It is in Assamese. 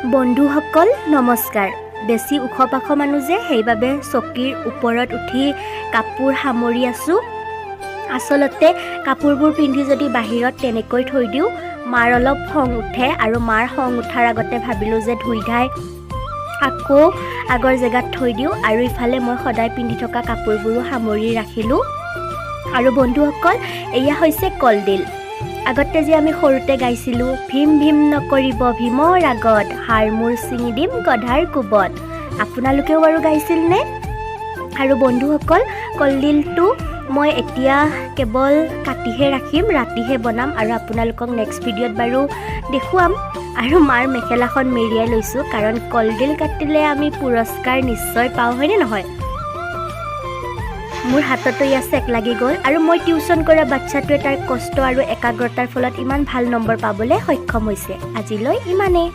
বন্ধুসকল নমস্কাৰ। বেছি ওখ পাখ মানুহ যে সেইবাবে চকীৰ ওপৰত উঠি কাপোৰ সামৰি আছোঁ। আচলতে কাপোৰবোৰ পিন্ধি যদি বাহিৰত তেনেকৈ থৈ দিওঁ মাৰ অলপ খং উঠে আৰু মাৰ খং উঠাৰ আগতে ভাবিলোঁ যে ধুই ধাই আকৌ আগৰ জেগাত থৈ দিওঁ আৰু ইফালে মই সদায় পিন্ধি থকা কাপোৰবোৰো সামৰি ৰাখিলোঁ। আৰু বন্ধুসকল এয়া হৈছে কলডিল। আগতে যে আমি সৰুতে গাইছিলোঁ ভীম ভীম নকৰিব ভীমৰ আগত হাড় মূৰ ছিঙি দিম গধাৰ কোবত। আপোনালোকেও বাৰু গাইছিলনে? আৰু বন্ধুসকল কলডিলটো মই এতিয়া কেৱল কাটিহে ৰাখিম, ৰাতিহে বনাম আৰু আপোনালোকক নেক্সট ভিডিঅ'ত বাৰু দেখুৱাম। আৰু মাৰ মেখেলাখন মেৰিয়াই লৈছোঁ কাৰণ কলডিল কাটিলে আমি পুৰস্কাৰ নিশ্চয় পাওঁ, হয়নে নহয়? মোৰ হাততো ইয়াত চেক লাগি গ'ল আৰু মই টিউশ্যন কৰা বাচ্ছাটোৱে তাৰ কষ্ট আৰু একাগ্ৰতাৰ ফলত ইমান ভাল নম্বৰ পাবলৈ সক্ষম হৈছে। আজিলৈ ইমানেই।